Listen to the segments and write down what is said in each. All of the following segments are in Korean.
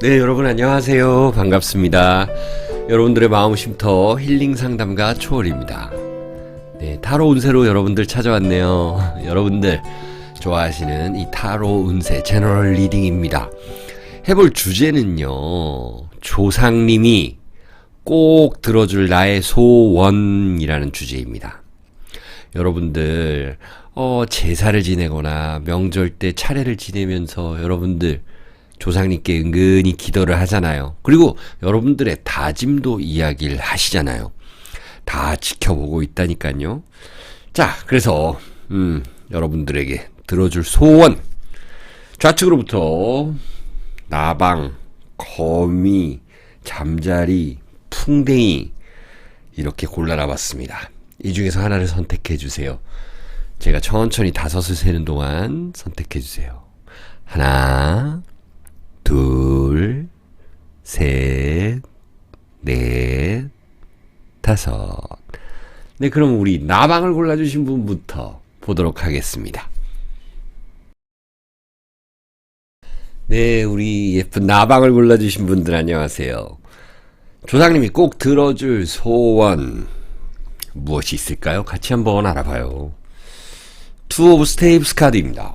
네, 여러분 안녕하세요. 반갑습니다. 여러분들의 마음 쉼터 힐링 상담가 초월입니다. 네, 타로 운세로 여러분들 찾아왔네요. 여러분들 좋아하시는 이 타로 운세 제너럴 리딩입니다. 해볼 주제는요, 조상님이 꼭 들어줄 나의 소원이라는 주제입니다. 여러분들 제사를 지내거나 명절 때 차례를 지내면서 여러분들 조상님께 은근히 기도를 하잖아요. 그리고 여러분들의 다짐도 이야기를 하시잖아요. 다 지켜보고 있다니까요. 자, 그래서 여러분들에게 들어줄 소원, 좌측으로부터 나방, 거미, 잠자리, 풍뎅이 이렇게 골라놔봤습니다. 이 중에서 하나를 선택해 주세요. 제가 천천히 5을 세는 동안 선택해 주세요. 하나, 둘, 셋, 넷, 5. 네, 그럼 우리 나방을 골라주신 분부터 보도록 하겠습니다. 네, 우리 예쁜 나방을 골라주신 분들 안녕하세요. 조상님이 꼭 들어줄 소원 무엇이 있을까요? 같이 한번 알아봐요. 투 오브 스테이프스 카드입니다.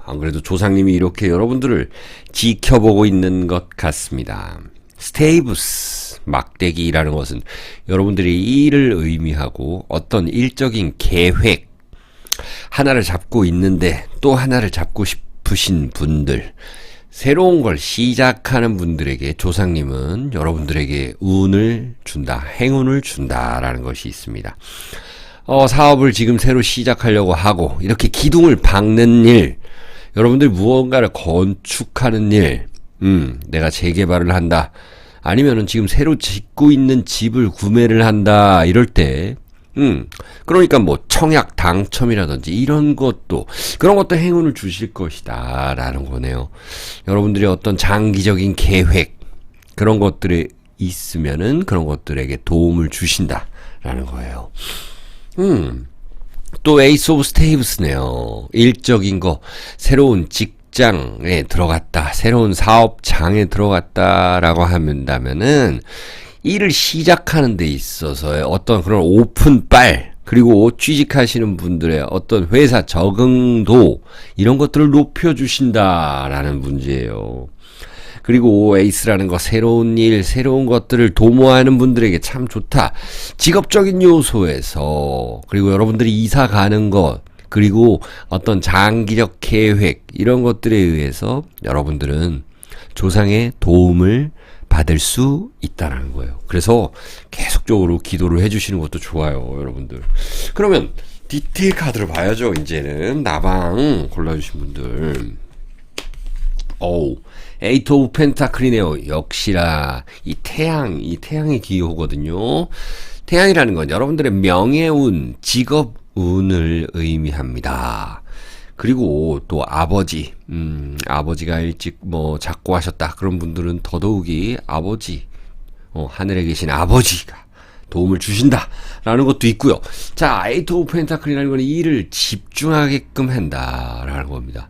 안 그래도 조상님이 이렇게 여러분들을 지켜보고 있는 것 같습니다. 스테이브스, 막대기라는 것은 여러분들이 일을 의미하고 어떤 일적인 계획, 하나를 잡고 있는데 또 하나를 잡고 싶으신 분들, 새로운 걸 시작하는 분들에게 조상님은 여러분들에게 운을 준다, 행운을 준다라는 것이 있습니다. 사업을 지금 새로 시작하려고 하고 이렇게 기둥을 박는 일, 여러분들 무언가를 건축하는 일, 내가 재개발을 한다, 아니면은 지금 새로 짓고 있는 집을 구매를 한다, 이럴 때, 그러니까 뭐 청약 당첨이라든지 이런 것도, 그런 것도 행운을 주실 것이다 라는 거네요. 여러분들이 어떤 장기적인 계획, 그런 것들이 있으면은 그런 것들에게 도움을 주신다 라는 거예요. 또 에이스 오브 스테이브스네요. 일적인 거, 새로운 직장에 들어갔다, 새로운 사업장에 들어갔다라고 한다면은 일을 시작하는 데 있어서의 어떤 그런 오픈빨, 그리고 취직하시는 분들의 어떤 회사 적응도, 이런 것들을 높여주신다라는 문제예요. 그리고 에이스라는 거, 새로운 일, 새로운 것들을 도모하는 분들에게 참 좋다. 직업적인 요소에서, 그리고 여러분들이 이사 가는 것, 그리고 어떤 장기적 계획, 이런 것들에 의해서 여러분들은 조상의 도움을 받을 수 있다는 거예요. 그래서 계속적으로 기도를 해주시는 것도 좋아요, 여러분들. 그러면 디테일 카드를 봐야죠. 이제는 나방 골라주신 분들. 에이트 오브 펜타클이네요. 역시나 이 태양의 기호거든요. 태양이라는 건 여러분들의 명예운, 직업운을 의미합니다. 그리고 또 아버지, 아버지가 일찍 뭐 작고 하셨다, 그런 분들은 더더욱이 아버지, 하늘에 계신 아버지가 도움을 주신다 라는 것도 있고요. 자, 에이트 오브 펜타클이라는 건 일을 집중하게끔 한다라는 겁니다.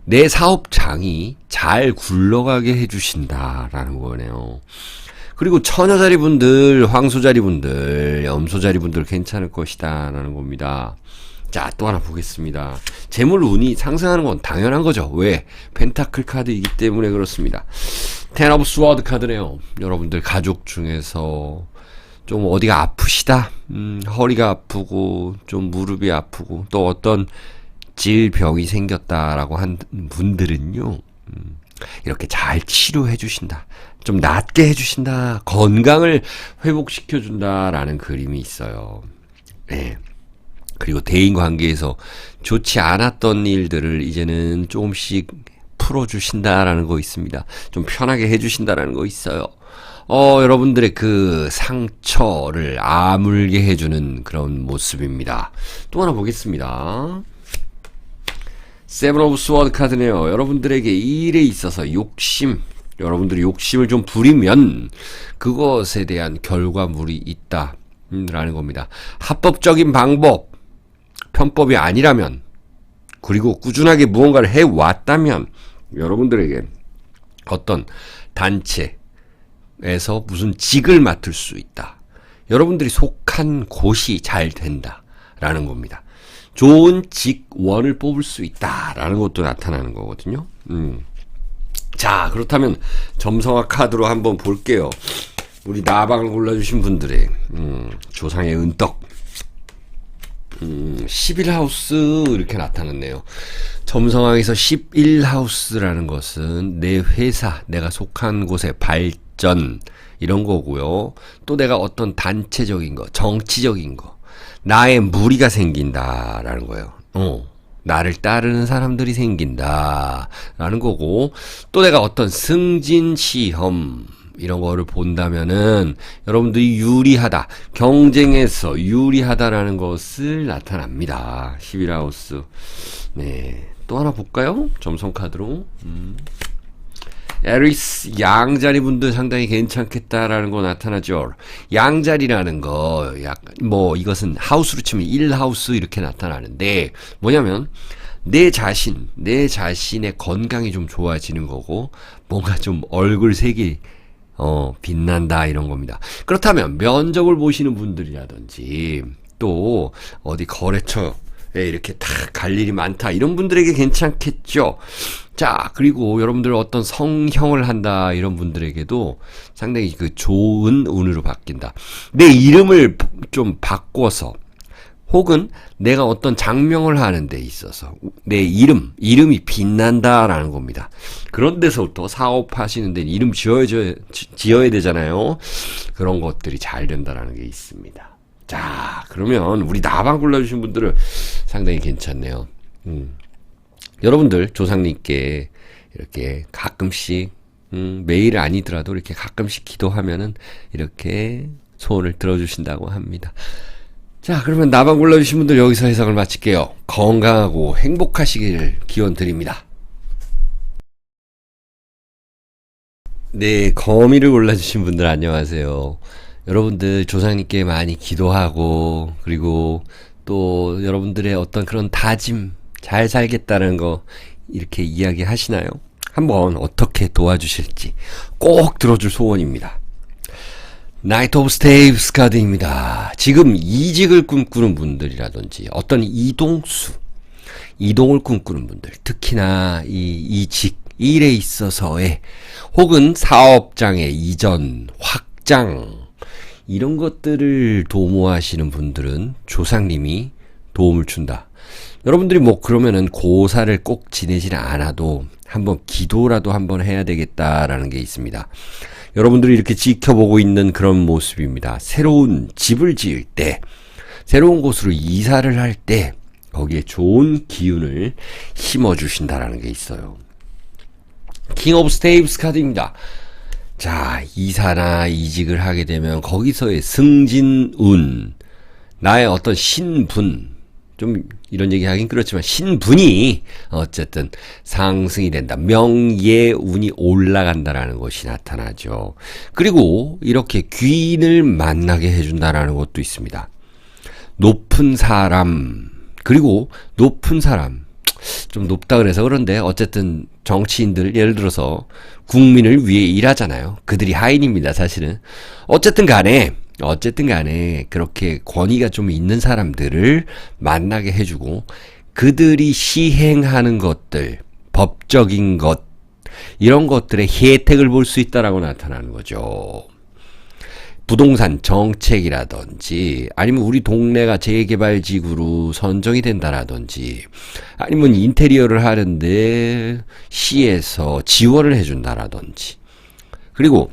내 사업장이 잘 굴러가게 해주신다라는 거네요. 그리고 처녀자리 분들, 황소자리 분들, 염소자리 분들 괜찮을 것이다 라는 겁니다. 자, 또 하나 보겠습니다. 재물 운이 상승하는 건 당연한 거죠. 왜? 펜타클 카드이기 때문에 그렇습니다. 텐 오브 스워드 카드네요. 여러분들 가족 중에서 좀 어디가 아프시다, 허리가 아프고 좀 무릎이 아프고 또 어떤 질병이 생겼다라고 한 분들은요, 이렇게 잘 치료해 주신다, 좀 낫게 해 주신다, 건강을 회복시켜 준다라는 그림이 있어요. 네. 그리고 대인 관계에서 좋지 않았던 일들을 이제는 조금씩 풀어주신다라는 거 있습니다. 좀 편하게 해주신다라는 거 있어요. 여러분들의 그 상처를 아물게 해주는 그런 모습입니다. 또 하나 보겠습니다. 세븐 오브 스워드 카드네요. 여러분들에게 일에 있어서 욕심, 여러분들이 욕심을 좀 부리면 그것에 대한 결과물이 있다 라는 겁니다. 합법적인 방법, 편법이 아니라면, 그리고 꾸준하게 무언가를 해왔다면 여러분들에게 어떤 단체에서 무슨 직을 맡을 수 있다. 여러분들이 속한 곳이 잘 된다라는 겁니다. 좋은 직원을 뽑을 수 있다라는 것도 나타나는 거거든요. 자, 그렇다면 점성화 카드로 한번 볼게요. 우리 나방을 골라주신 분들의 조상의 은떡 11하우스 이렇게 나타났네요. 점성학에서 11하우스라는 것은 내 회사, 내가 속한 곳의 발전 이런 거고요. 또 내가 어떤 단체적인 거, 정치적인 거, 나의 무리가 생긴다라는 거예요. 나를 따르는 사람들이 생긴다라는 거고, 또 내가 어떤 승진 시험 이런 거를 본다면은 여러분들이 유리하다, 경쟁에서 유리하다라는 것을 나타납니다. 11하우스. 네, 또 하나 볼까요? 점성 카드로. 에리스 양자리 분들 상당히 괜찮겠다라는 거 나타나죠. 양자리라는 거, 약간 뭐 이것은 하우스로 치면 1하우스 이렇게 나타나는데 뭐냐면 내 자신의 건강이 좀 좋아지는 거고 뭔가 좀 얼굴 색이 빛난다 이런 겁니다. 그렇다면 면접을 보시는 분들이라든지 또 어디 거래처에 이렇게 탁 갈 일이 많다 이런 분들에게 괜찮겠죠. 자, 그리고 여러분들 어떤 성형을 한다 이런 분들에게도 상당히 그 좋은 운으로 바뀐다. 내 이름을 좀 바꿔서 혹은 내가 어떤 장명을 하는 데 있어서 내 이름이 빛난다라는 겁니다. 그런 데서부터 사업하시는 데는 이름 지어야 되잖아요. 그런 것들이 잘 된다라는 게 있습니다. 자, 그러면 우리 나방 골라주신 분들은 상당히 괜찮네요. 여러분들 조상님께 이렇게 가끔씩 매일 아니더라도 이렇게 가끔씩 기도하면은 이렇게 소원을 들어주신다고 합니다. 자, 그러면 나방 골라주신 분들 여기서 해석을 마칠게요. 건강하고 행복하시길 기원 드립니다. 네, 거미를 골라주신 분들 안녕하세요. 여러분들 조상님께 많이 기도하고 그리고 또 여러분들의 어떤 그런 다짐 잘 살겠다는 거 이렇게 이야기 하시나요? 한번 어떻게 도와주실지 꼭 들어줄 소원입니다. 나이트 오브 스테이브스 카드입니다. 지금 이직을 꿈꾸는 분들이라든지 어떤 이동을 꿈꾸는 분들, 특히나 이직, 일에 있어서의 혹은 사업장의 이전, 확장 이런 것들을 도모하시는 분들은 조상님이 도움을 준다. 여러분들이 뭐 그러면은 고사를 꼭 지내지는 않아도 한번 기도라도 한번 해야 되겠다라는 게 있습니다. 여러분들이 이렇게 지켜보고 있는 그런 모습입니다. 새로운 집을 지을 때, 새로운 곳으로 이사를 할 때 거기에 좋은 기운을 심어주신다라는 게 있어요. 킹 오브 스테이브스 카드입니다. 자, 이사나 이직을 하게 되면 거기서의 승진운, 나의 어떤 신분, 좀 이런 얘기 하긴 그렇지만 신분이 어쨌든 상승이 된다. 명예운이 올라간다라는 것이 나타나죠. 그리고 이렇게 귀인을 만나게 해준다라는 것도 있습니다. 높은 사람, 그리고 높은 사람, 좀 높다 그래서 그런데 어쨌든 정치인들 예를 들어서 국민을 위해 일하잖아요. 그들이 하인입니다, 사실은. 어쨌든 간에 그렇게 권위가 좀 있는 사람들을 만나게 해주고 그들이 시행하는 것들, 법적인 것 이런 것들의 혜택을 볼 수 있다라고 나타나는 거죠. 부동산 정책이라든지 아니면 우리 동네가 재개발지구로 선정이 된다라든지 아니면 인테리어를 하는데 시에서 지원을 해준다라든지 그리고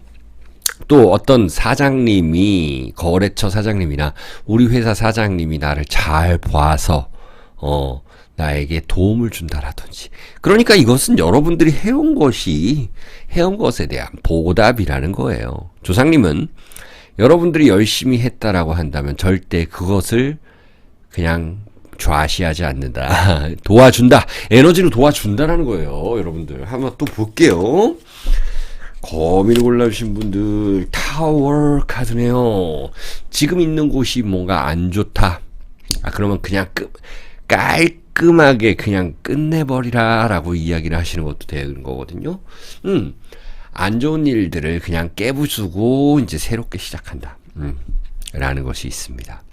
또 어떤 사장님이 거래처 사장님이나 우리 회사 사장님이 나를 잘 봐서 나에게 도움을 준다라든지 그러니까 이것은 여러분들이 해온 것에 대한 보답이라는 거예요. 조상님은 여러분들이 열심히 했다라고 한다면 절대 그것을 그냥 좌시하지 않는다. 도와준다. 에너지로 도와준다라는 거예요. 여러분들 한번 또 볼게요. 거미를 골라주신 분들 타워 카드네요. 지금 있는 곳이 뭔가 안 좋다. 그러면 그냥 깔끔하게 그냥 끝내버리라 라고 이야기를 하시는 것도 되는 거거든요. 안 좋은 일들을 그냥 깨부수고 이제 새롭게 시작한다. 라는 것이 있습니다.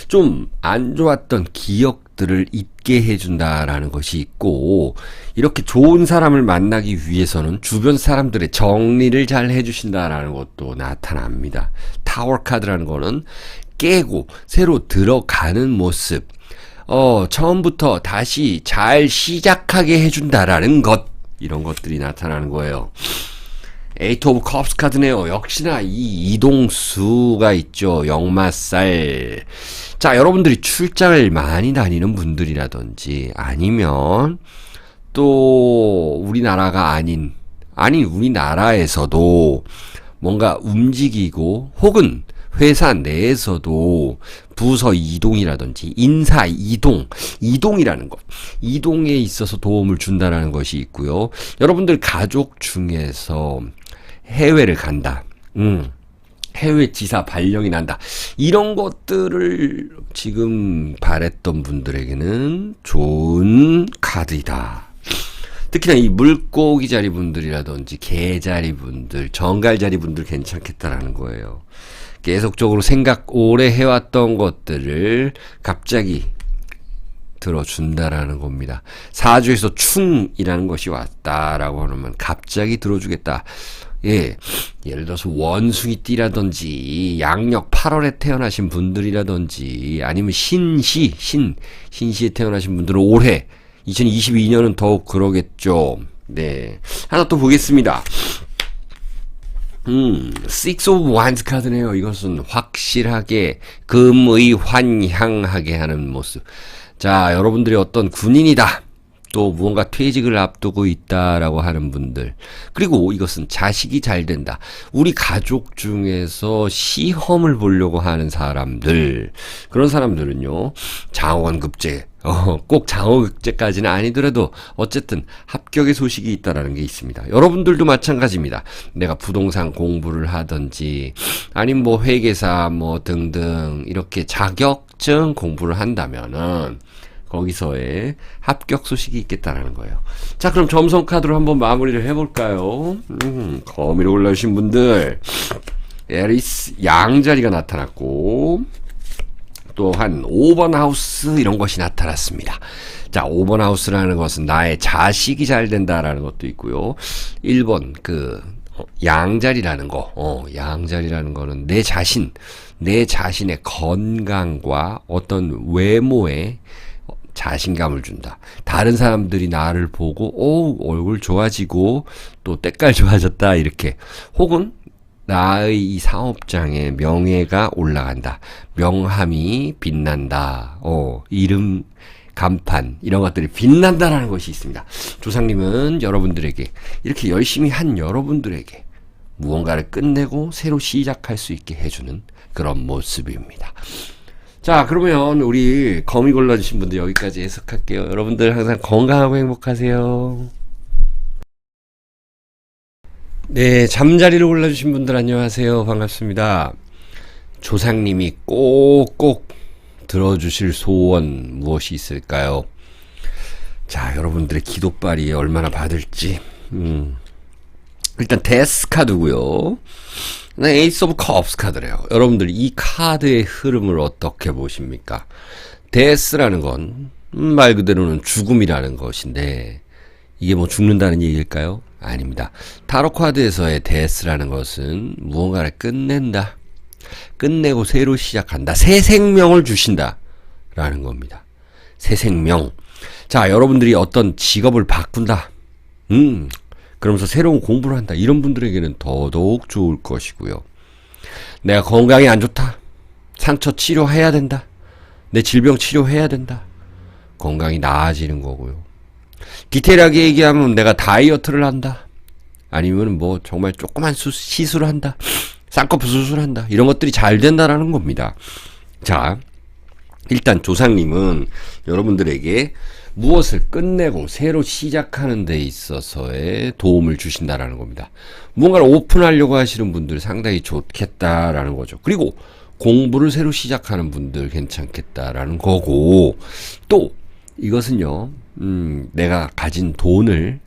좀 안 좋았던 기억들을 잊게 해준다라는 것이 있고, 이렇게 좋은 사람을 만나기 위해서는 주변 사람들의 정리를 잘 해주신다라는 것도 나타납니다. 타워 카드라는 거는 깨고 새로 들어가는 모습, 처음부터 다시 잘 시작하게 해준다라는 것, 이런 것들이 나타나는 거예요. 에이트 오브 컵스 카드네요. 역시나 이 이동수가 있죠. 역마살. 자, 여러분들이 출장을 많이 다니는 분들이라든지 아니면 또 우리나라가 아닌 우리나라에서도 뭔가 움직이고 혹은 회사 내에서도 부서 이동이라든지 인사 이동이라는 것, 이동에 있어서 도움을 준다는 것이 있고요. 여러분들 가족 중에서 해외를 간다. 해외 지사 발령이 난다. 이런 것들을 지금 바랬던 분들에게는 좋은 카드이다. 특히나 이 물고기 자리 분들이라든지 개 자리 분들, 정갈 자리 분들 괜찮겠다라는 거예요. 계속적으로 생각 오래 해왔던 것들을 갑자기 들어준다라는 겁니다. 사주에서 충이라는 것이 왔다라고 하면 갑자기 들어주겠다. 예, 예를 들어서 원숭이띠라든지 양력 8월에 태어나신 분들이라든지 아니면 신시에 태어나신 분들은 올해 2022년은 더욱 그러겠죠. 네, 하나 또 보겠습니다. Six of Wands 카드네요. 이것은 확실하게 금의환향하게 하는 모습. 자, 여러분들이 어떤 군인이다. 또 무언가 퇴직을 앞두고 있다라고 하는 분들. 그리고 이것은 자식이 잘 된다. 우리 가족 중에서 시험을 보려고 하는 사람들. 그런 사람들은요, 장원급제. 꼭 장원급제까지는 아니더라도 어쨌든 합격의 소식이 있다라는 게 있습니다. 여러분들도 마찬가지입니다. 내가 부동산 공부를 하든지 아니면 뭐 회계사 뭐 등등 이렇게 자격증 공부를 한다면은 거기서의 합격 소식이 있겠다라는 거예요. 자, 그럼 점성 카드로 한번 마무리를 해볼까요? 거미를 올라주신 분들, 에리스 양자리가 나타났고, 또한 5번 하우스 이런 것이 나타났습니다. 자, 5번 하우스라는 것은 나의 자식이 잘 된다라는 것도 있고요. 1번 양자리라는 거, 양자리라는 거는 내 자신의 건강과 어떤 외모에 자신감을 준다. 다른 사람들이 나를 보고 얼굴 좋아지고 또 때깔 좋아졌다 이렇게, 혹은 나의 이 사업장의 명예가 올라간다. 명함이 빛난다. 이름 간판 이런 것들이 빛난다라는 것이 있습니다. 조상님은 여러분들에게, 이렇게 열심히 한 여러분들에게 무언가를 끝내고 새로 시작할 수 있게 해주는 그런 모습입니다. 자, 그러면 우리 거미 골라주신 분들 여기까지 해석할게요. 여러분들 항상 건강하고 행복하세요. 네, 잠자리를 골라주신 분들 안녕하세요. 반갑습니다. 조상님이 꼭꼭 들어주실 소원 무엇이 있을까요? 자, 여러분들의 기도빨이 얼마나 받을지. 일단 데스 카드고요. 에이스 오브 컵스 카드래요. 여러분들 이 카드의 흐름을 어떻게 보십니까? 데스라는 건 말 그대로는 죽음이라는 것인데, 이게 뭐 죽는다는 얘기일까요? 아닙니다. 타로 카드에서의 데스라는 것은 무언가를 끝낸다. 끝내고 새로 시작한다. 새 생명을 주신다. 라는 겁니다. 새 생명. 자, 여러분들이 어떤 직업을 바꾼다. 그러면서 새로운 공부를 한다. 이런 분들에게는 더더욱 좋을 것이고요. 내가 건강이 안 좋다. 상처 치료해야 된다. 내 질병 치료해야 된다. 건강이 나아지는 거고요. 디테일하게 얘기하면 내가 다이어트를 한다. 아니면 뭐 정말 조그만 시술을 한다. 쌍꺼풀 수술한다. 이런 것들이 잘 된다라는 겁니다. 자, 일단 조상님은 여러분들에게 무엇을 끝내고 새로 시작하는 데 있어서의 도움을 주신다라는 겁니다. 무언가를 오픈하려고 하시는 분들 상당히 좋겠다라는 거죠. 그리고 공부를 새로 시작하는 분들 괜찮겠다라는 거고, 또 이것은요, 내가 가진 돈을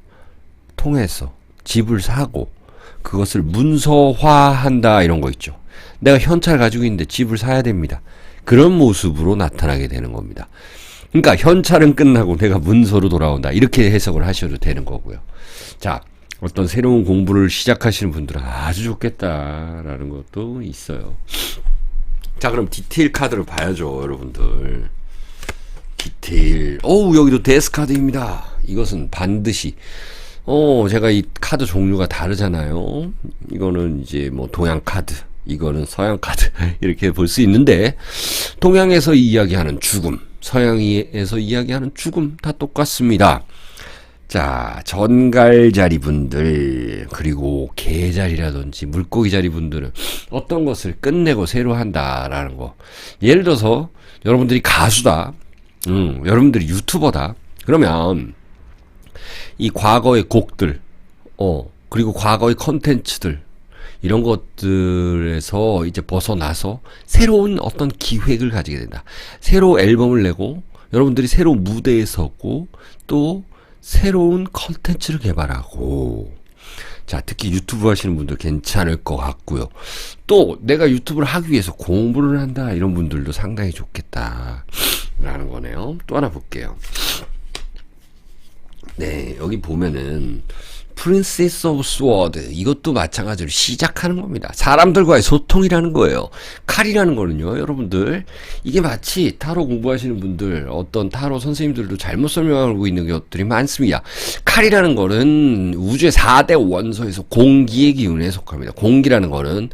통해서 집을 사고 그것을 문서화한다 이런 거 있죠. 내가 현찰 가지고 있는데 집을 사야 됩니다. 그런 모습으로 나타나게 되는 겁니다. 그러니까 현찰은 끝나고 내가 문서로 돌아온다. 이렇게 해석을 하셔도 되는 거고요. 자, 어떤 새로운 공부를 시작하시는 분들은 아주 좋겠다라는 것도 있어요. 자, 그럼 디테일 카드를 봐야죠, 여러분들. 디테일. 여기도 데스 카드입니다. 이것은 반드시 제가 이 카드 종류가 다르잖아요. 이거는 이제 뭐 동양 카드, 이거는 서양 카드 이렇게 볼 수 있는데, 동양에서 이야기하는 죽음, 서양에서 이야기하는 죽음 다 똑같습니다. 자, 전갈자리 분들, 그리고 개자리라든지 물고기자리 분들은 어떤 것을 끝내고 새로 한다라는 거. 예를 들어서 여러분들이 가수다, 여러분들이 유튜버다. 그러면 이 과거의 곡들, 그리고 과거의 컨텐츠들, 이런 것들에서 이제 벗어나서 새로운 어떤 기획을 가지게 된다. 새로 앨범을 내고 여러분들이 새로운 무대에 서고 또 새로운 컨텐츠를 개발하고. 자, 특히 유튜브 하시는 분들 괜찮을 것 같고요. 또 내가 유튜브를 하기 위해서 공부를 한다, 이런 분들도 상당히 좋겠다 라는 거네요. 또 하나 볼게요. 네, 여기 보면은 프린세스 오브 스워드, 이것도 마찬가지로 시작하는 겁니다. 사람들과의 소통이라는 거예요. 칼이라는 거는요, 여러분들, 이게 마치 타로 공부하시는 분들, 어떤 타로 선생님들도 잘못 설명하고 있는 것들이 많습니다. 칼이라는 거는 우주의 4대 원소에서 공기의 기운에 속합니다. 공기라는 거는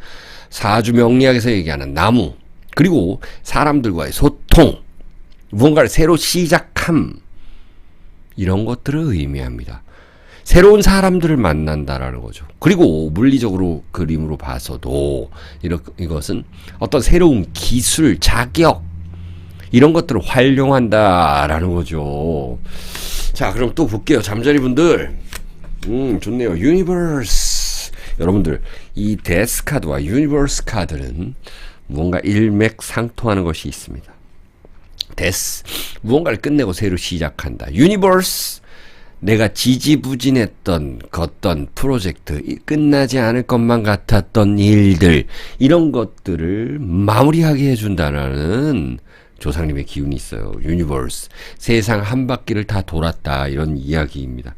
사주 명리학에서 얘기하는 나무, 그리고 사람들과의 소통, 무언가를 새로 시작함, 이런 것들을 의미합니다. 새로운 사람들을 만난다라는 거죠. 그리고 물리적으로 그림으로 봐서도 이것은 어떤 새로운 기술, 자격, 이런 것들을 활용한다라는 거죠. 자, 그럼 또 볼게요. 잠자리 분들. 좋네요. 유니버스. 여러분들, 이 데스 카드와 유니버스 카드는 무언가 일맥상통하는 것이 있습니다. 데스, 무언가를 끝내고 새로 시작한다. 유니버스, 내가 지지부진했던 어떤 프로젝트, 끝나지 않을 것만 같았던 일들, 이런 것들을 마무리하게 해준다는 조상님의 기운이 있어요. 유니버스, 세상 한 바퀴를 다 돌았다, 이런 이야기입니다.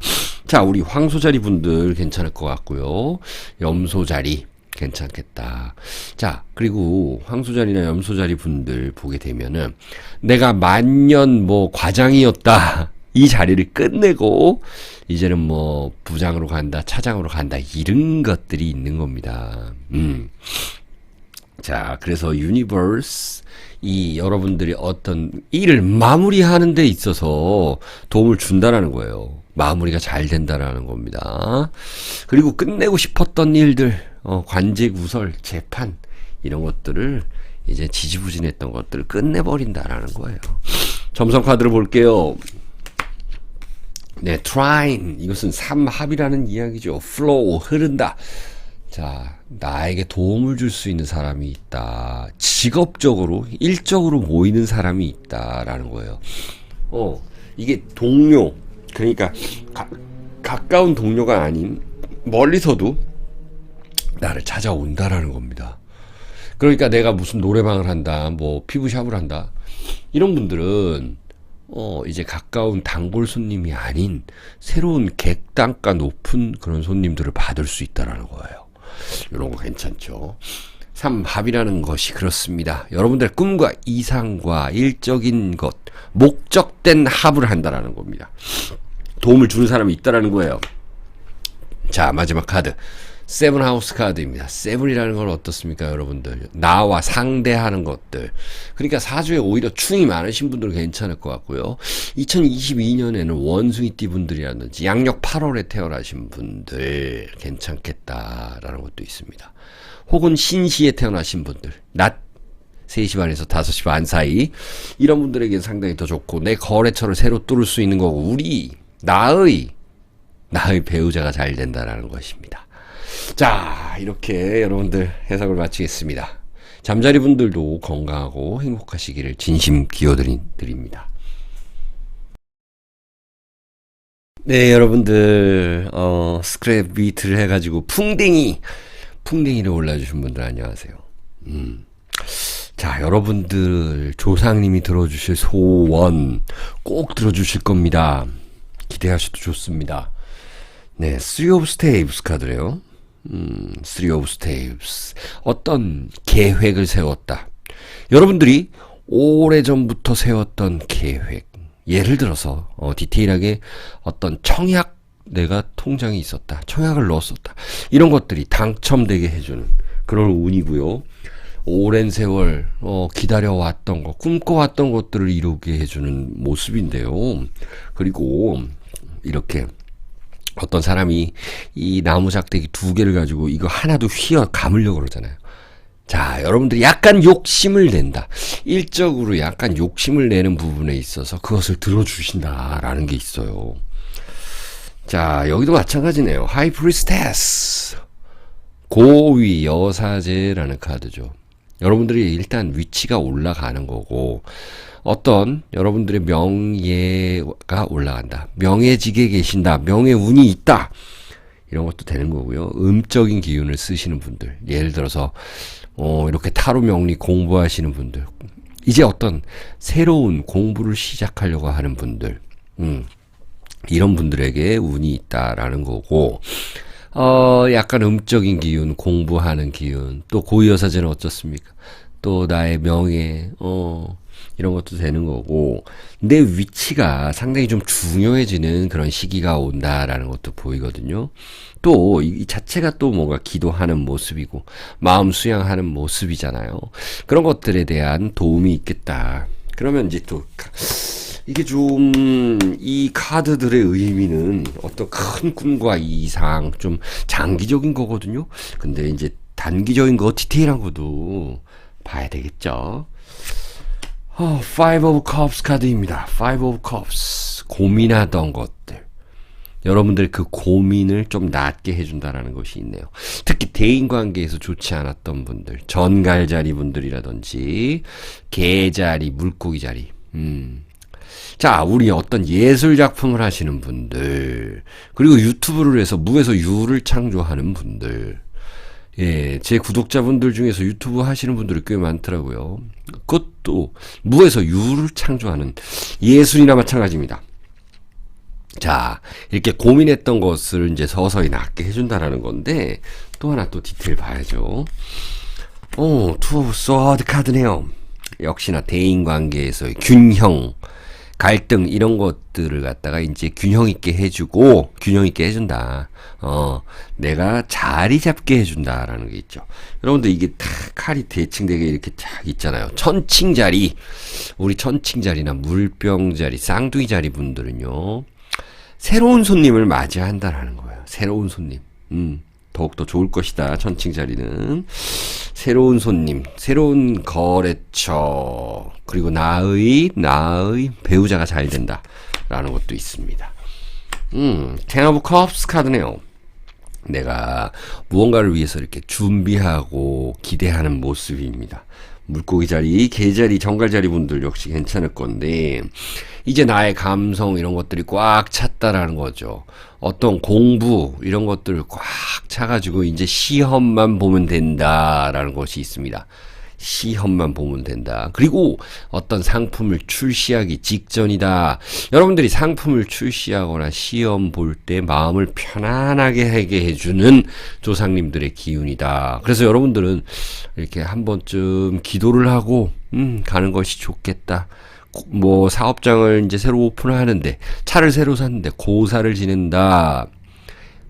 자, 우리 황소자리 분들 괜찮을 것 같고요. 염소자리 괜찮겠다. 자, 그리고 황소자리나 염소자리 분들 보게 되면은 내가 만년 과장이었다, 이 자리를 끝내고 이제는 부장으로 간다, 차장으로 간다, 이런 것들이 있는 겁니다. 자, 그래서 유니버스, 이 여러분들이 어떤 일을 마무리하는 데 있어서 도움을 준다라는 거예요. 마무리가 잘 된다라는 겁니다. 그리고 끝내고 싶었던 일들, 관제 구설, 재판, 이런 것들을 이제 지지부진했던 것들을 끝내버린다라는 거예요. 점성 카드를 볼게요. 네, 트라인, 이것은 삼합이라는 이야기죠. flow, 흐른다. 자, 나에게 도움을 줄 수 있는 사람이 있다. 직업적으로, 일적으로 모이는 사람이 있다라는 거예요. 이게 동료, 그러니까 가까운 동료가 아닌 멀리서도 나를 찾아온다라는 겁니다. 그러니까 내가 무슨 노래방을 한다, 피부샵을 한다, 이런 분들은 이제 가까운 단골 손님이 아닌 새로운 객단가 높은 그런 손님들을 받을 수 있다라는 거예요. 이런 거 괜찮죠. 삼합이라는 것이 그렇습니다. 여러분들의 꿈과 이상과 일적인 것, 목적된 합을 한다라는 겁니다. 도움을 주는 사람이 있다라는 거예요. 자, 마지막 카드. 세븐하우스 카드입니다. 세븐이라는 건 어떻습니까, 여러분들? 나와 상대하는 것들. 그러니까 사주에 오히려 충이 많으신 분들은 괜찮을 것 같고요. 2022년에는 원숭이띠 분들이라든지 양력 8월에 태어나신 분들 괜찮겠다라는 것도 있습니다. 혹은 신시에 태어나신 분들, 낮 3시 반에서 5시 반 사이, 이런 분들에게 상당히 더 좋고, 내 거래처를 새로 뚫을 수 있는 거고, 나의 배우자가 잘 된다라는 것입니다. 자, 이렇게 여러분들 해석을 마치겠습니다. 잠자리 분들도 건강하고 행복하시기를 진심 기원드립니다. 네, 여러분들, 스크랩 비트를 해가지고, 풍뎅이를 올려주신 분들 안녕하세요. 자, 여러분들, 조상님이 들어주실 소원 꼭 들어주실 겁니다. 기대하셔도 좋습니다. 네, Three of Staves 카드래요. Three of Staves. 어떤 계획을 세웠다. 여러분들이 오래전부터 세웠던 계획. 예를 들어서 디테일하게 어떤 청약 내가 통장에 있었다. 청약을 넣었었다. 이런 것들이 당첨되게 해주는 그런 운이고요. 오랜 세월 기다려왔던 것, 꿈꿔왔던 것들을 이루게 해주는 모습인데요. 그리고 이렇게 어떤 사람이 이 나무 작대기 2개를 가지고 이거 하나도 휘어 감으려고 그러잖아요. 자, 여러분들이 약간 욕심을 낸다. 일적으로 약간 욕심을 내는 부분에 있어서 그것을 들어주신다라는 게 있어요. 자, 여기도 마찬가지네요. 하이 프리스테스. 고위 여사제라는 카드죠. 여러분들이 일단 위치가 올라가는 거고, 어떤 여러분들의 명예가 올라간다. 명예직에 계신다. 명예운이 있다. 이런 것도 되는 거고요. 음적인 기운을 쓰시는 분들. 예를 들어서 이렇게 타로 명리 공부하시는 분들, 이제 어떤 새로운 공부를 시작하려고 하는 분들, 이런 분들에게 운이 있다라는 거고, 약간 음적인 기운, 공부하는 기운, 또 고유여사제는 어떻습니까? 또 나의 명예, 이런 것도 되는 거고, 내 위치가 상당히 좀 중요해지는 그런 시기가 온다라는 것도 보이거든요. 또 이 자체가 또 뭔가 기도하는 모습이고 마음 수양하는 모습이잖아요. 그런 것들에 대한 도움이 있겠다. 그러면 이제 또 이게 좀 이 카드들의 의미는 어떤 큰 꿈과 이상 좀 장기적인 거거든요. 근데 이제 단기적인 거 디테일한 것도 봐야 되겠죠. Five of Cups 카드입니다. Five of Cups. 고민하던 것들. 여러분들 그 고민을 좀 낫게 해준다라는 것이 있네요. 특히 대인관계에서 좋지 않았던 분들, 전갈자리 분들이라든지 개자리, 물고기 자리. 자, 우리 어떤 예술 작품을 하시는 분들, 그리고 유튜브를 해서 무에서 유를 창조하는 분들. 예, 제 구독자분들 중에서 유튜브 하시는 분들이 꽤 많더라고요. 그것도 무에서 유를 창조하는 예술이나 마찬가지입니다. 자, 이렇게 고민했던 것을 이제 서서히 낫게 해준다라는 건데, 또 하나 또 디테일 봐야죠. 투 오브 소드 카드네요. 역시나 대인관계에서의 균형, 갈등, 이런 것들을 갖다가 이제 균형 있게 해주고, 균형 있게 해준다. 내가 자리 잡게 해준다라는 게 있죠. 여러분들 이게 다 칼이 대칭되게 이렇게 딱 있잖아요. 천칭자리. 우리 천칭자리나 물병자리, 쌍둥이 자리 분들은요, 새로운 손님을 맞이한다라는 거예요. 새로운 손님. 더욱더 좋을 것이다. 천칭자리는. 새로운 손님, 새로운 거래처, 그리고 나의 배우자가 잘 된다. 라는 것도 있습니다. Ten of Cups 카드네요. 내가 무언가를 위해서 이렇게 준비하고 기대하는 모습입니다. 물고기 자리, 개 자리, 정갈 자리 분들 역시 괜찮을 건데, 이제 나의 감성 이런 것들이 꽉 찼다라는 거죠. 어떤 공부 이런 것들을 꽉 차가지고 이제 시험만 보면 된다라는 것이 있습니다. 시험만 보면 된다. 그리고 어떤 상품을 출시하기 직전이다. 여러분들이 상품을 출시하거나 시험 볼 때 마음을 편안하게 하게 해주는 조상님들의 기운이다. 그래서 여러분들은 이렇게 한 번쯤 기도를 하고 가는 것이 좋겠다. 뭐 사업장을 이제 새로 오픈하는데, 차를 새로 샀는데 고사를 지낸다.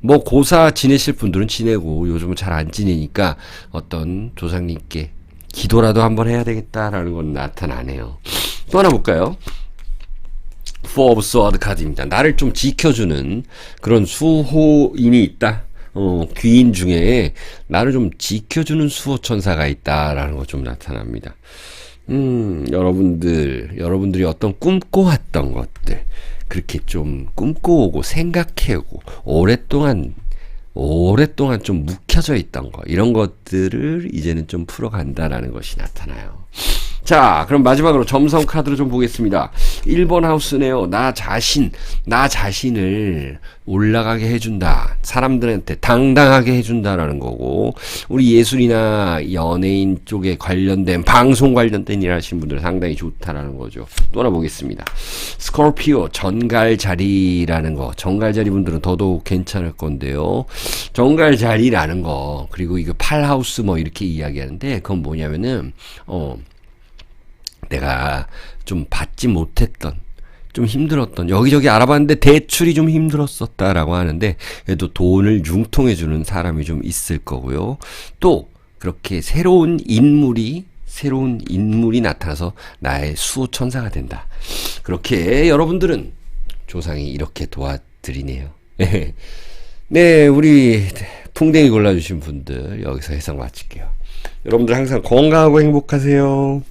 뭐 고사 지내실 분들은 지내고 요즘은 잘 안 지내니까 어떤 조상님께 기도라도 한번 해야 되겠다라는 건 나타나네요. 또 하나 볼까요? Four of Swords 카드입니다. 나를 좀 지켜주는 그런 수호인이 있다. 귀인 중에 나를 좀 지켜주는 수호천사가 있다라는 거 좀 나타납니다. 여러분들이 어떤 꿈꿔왔던 것들, 그렇게 좀 꿈꿔오고 생각해오고 오랫동안 좀 묵혀져 있던 거, 이런 것들을 이제는 좀 풀어간다라는 것이 나타나요. 자, 그럼 마지막으로 점성 카드를 좀 보겠습니다. 1번 하우스네요. 나 자신을 올라가게 해준다. 사람들한테 당당하게 해준다라는 거고, 우리 예술이나 연예인 쪽에 관련된, 방송 관련된 일 하시는 분들 상당히 좋다라는 거죠. 또 하나 보겠습니다. 스콜피오, 전갈자리라는 거. 전갈자리 분들은 더더욱 괜찮을 건데요. 전갈자리라는 거, 그리고 이거 팔하우스 뭐 이렇게 이야기하는데, 그건 뭐냐면은, 내가 좀 받지 못했던, 좀 힘들었던, 여기저기 알아봤는데 대출이 좀 힘들었었다라고 하는데, 그래도 돈을 융통해주는 사람이 좀 있을 거고요. 또, 그렇게 새로운 인물이 나타나서 나의 수호천사가 된다. 그렇게 여러분들은 조상이 이렇게 도와드리네요. 네, 우리 풍뎅이 골라주신 분들 여기서 해석 마칠게요. 여러분들 항상 건강하고 행복하세요.